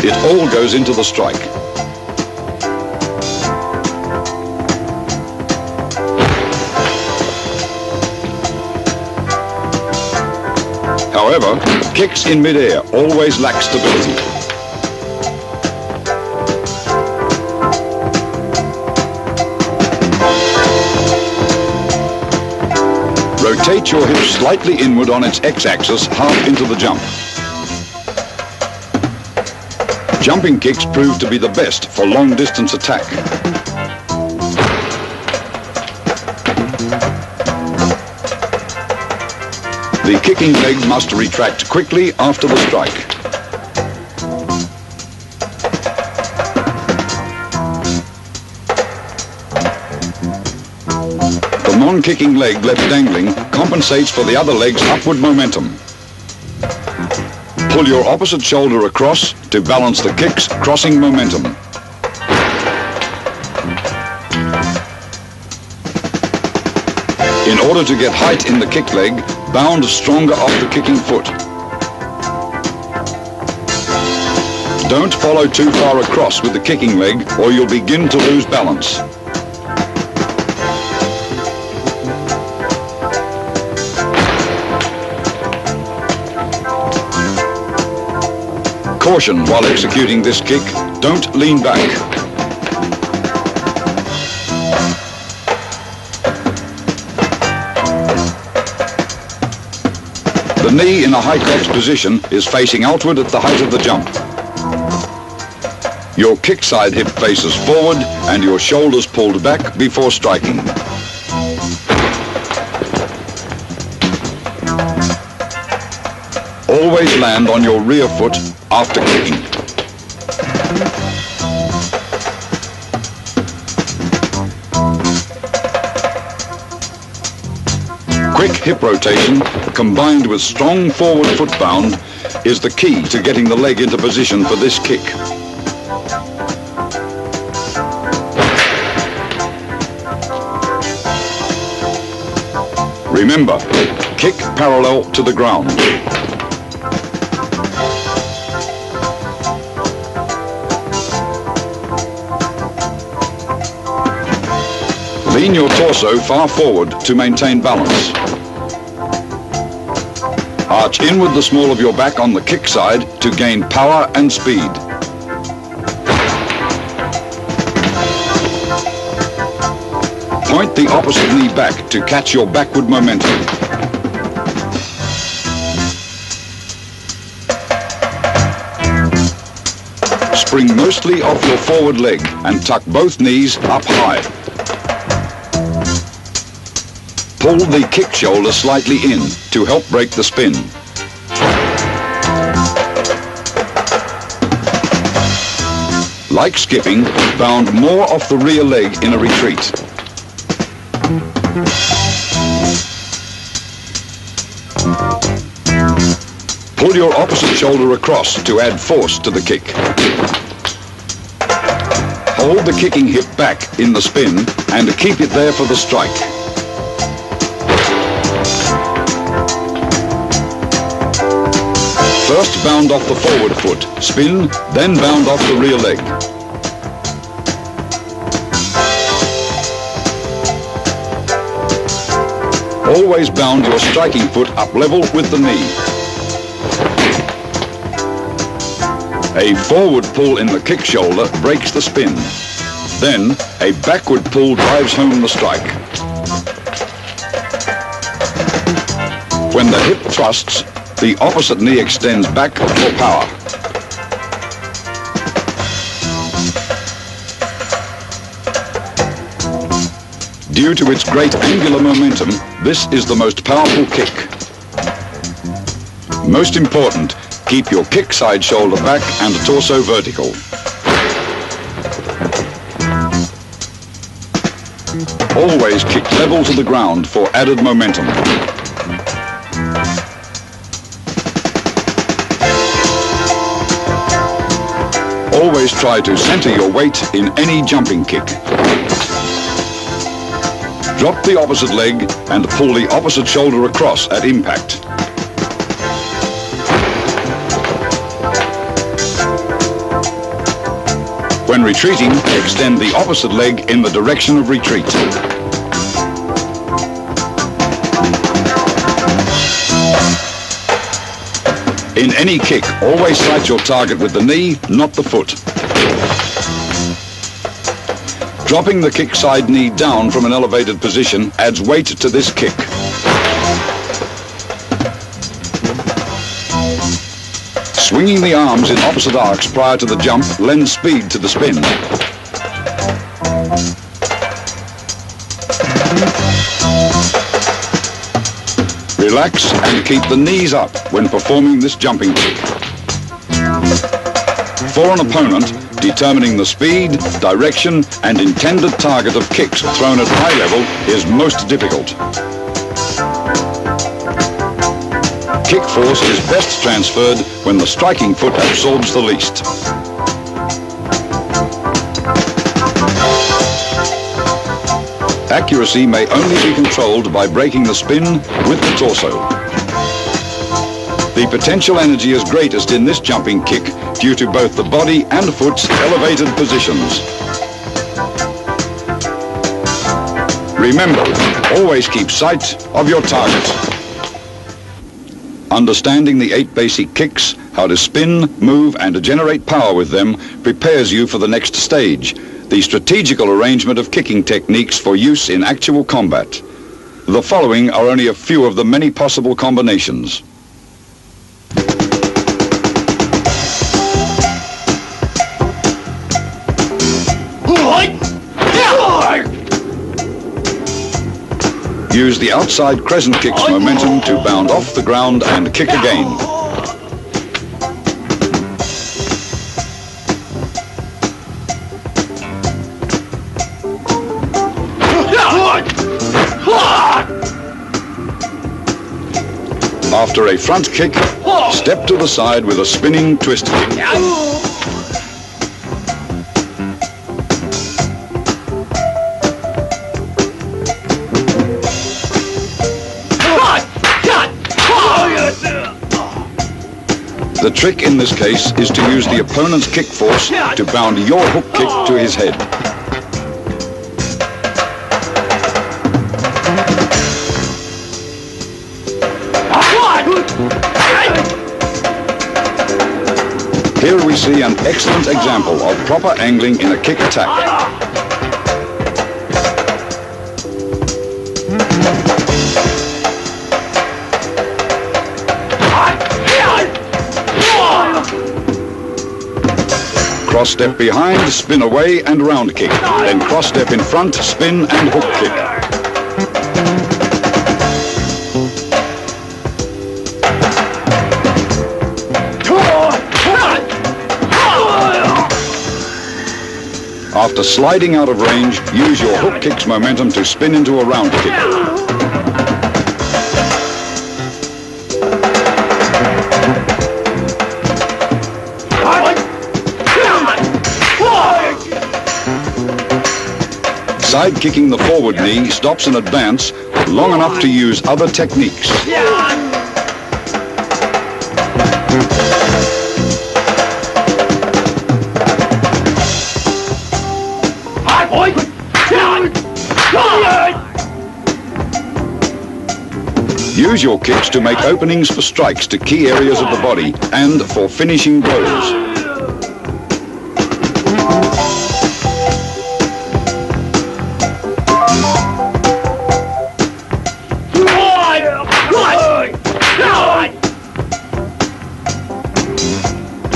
It all goes into the strike. However, kicks in mid-air always lack stability. Rotate your hip slightly inward on its x-axis, half into the jump. Jumping kicks prove to be the best for long-distance attack. The kicking leg must retract quickly after the strike. one kicking leg left dangling compensates for the other leg's upward momentum. Pull your opposite shoulder across to balance the kick's crossing momentum. In order to get height in the kick leg, bound stronger off the kicking foot. Don't follow too far across with the kicking leg or you'll begin to lose balance. Caution while executing this kick, don't lean back. The knee in a high cox position is facing outward at the height of the jump. Your kick side hip faces forward and your shoulders pulled back before striking. Always land on your rear foot after kicking. Quick hip rotation combined with strong forward foot bound is the key to getting the leg into position for this kick. Remember, kick parallel to the ground. Lean your torso far forward to maintain balance. Arch inward the small of your back on the kick side to gain power and speed. Point the opposite knee back to catch your backward momentum. Spring mostly off your forward leg and tuck both knees up high. Pull the kick shoulder slightly in to help break the spin. Like skipping, bound more off the rear leg in a retreat. Pull your opposite shoulder across to add force to the kick. Hold the kicking hip back in the spin and keep it there for the strike. First bound off the forward foot, spin, then bound off the rear leg. Always bound your striking foot up level with the knee. A forward pull in the kick shoulder breaks the spin. Then, a backward pull drives home the strike. When the hip thrusts, the opposite knee extends back for power. Due to its great angular momentum, this is the most powerful kick. Most important, keep your kick side shoulder back and torso vertical. Always kick level to the ground for added momentum. Always try to center your weight in any jumping kick. Drop the opposite leg and pull the opposite shoulder across at impact. When retreating, extend the opposite leg in the direction of retreat. In any kick, always sight your target with the knee, not the foot. Dropping the kick side knee down from an elevated position adds weight to this kick. Swinging the arms in opposite arcs prior to the jump lends speed to the spin. Relax and keep the knees up when performing this jumping kick. For an opponent, Determining the speed, direction, and intended target of kicks thrown at high level is most difficult. Kick force is best transferred when the striking foot absorbs the least. Accuracy may only be controlled by breaking the spin with the torso. The potential energy is greatest in this jumping kick due to both the body and foot's elevated positions. Remember, always keep sight of your target. Understanding the 8 basic kicks, how to spin, move, and to generate power with them prepares you for the next stage, the strategical arrangement of kicking techniques for use in actual combat. The following are only a few of the many possible combinations. Use the outside crescent kick's momentum to bound off the ground and kick again. After a front kick, step to the side with a spinning twist kick. The trick in this case is to use the opponent's kick force to bound your hook kick to his head. Here we see an excellent example of proper angling in a kick attack. Cross step behind, spin away and round kick. Then cross step in front, spin and hook kick. After sliding out of range, use your hook kick's momentum to spin into a round kick. Side kicking the forward knee stops an advance long enough to use other techniques. Use your kicks to make openings for strikes to key areas of the body and for finishing blows.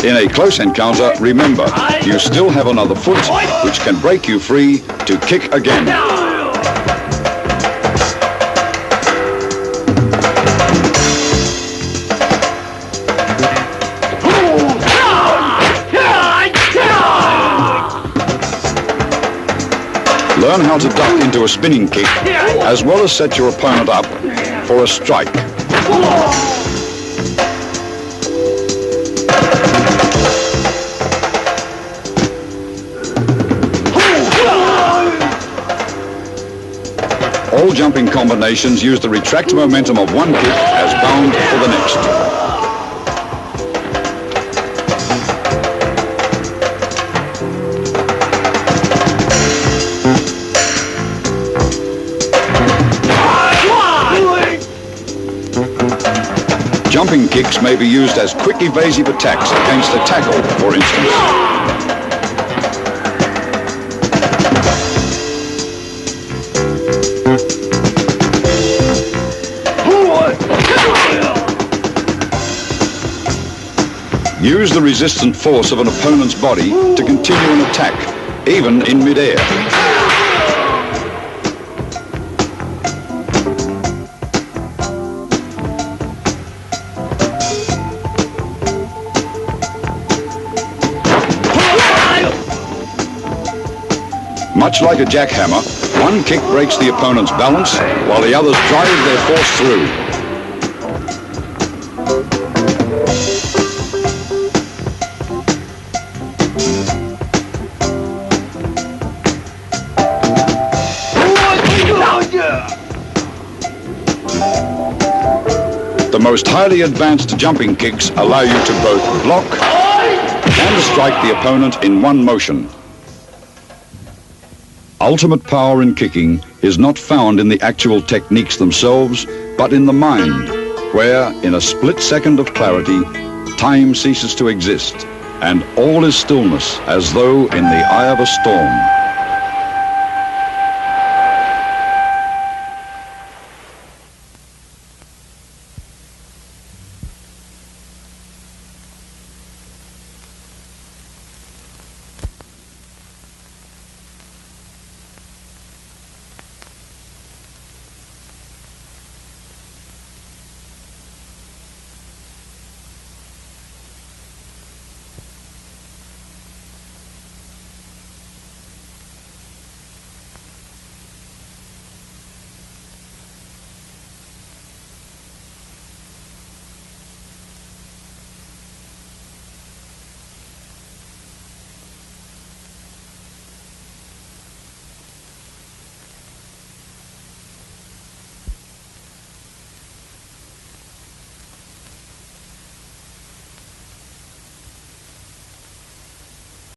In a close encounter, remember, you still have another foot which can break you free to kick again. Learn how to duck into a spinning kick, as well as set your opponent up for a strike. All jumping combinations use the retract momentum of one kick as bound for the next. Jumping kicks may be used as quick evasive attacks against a tackle, for instance. Use the resistant force of an opponent's body to continue an attack, even in mid-air. Much like a jackhammer, one kick breaks the opponent's balance while the others drive their force through. The most highly advanced jumping kicks allow you to both block and strike the opponent in one motion. Ultimate power in kicking is not found in the actual techniques themselves, but in the mind, where, in a split second of clarity, time ceases to exist, and all is stillness, as though in the eye of a storm.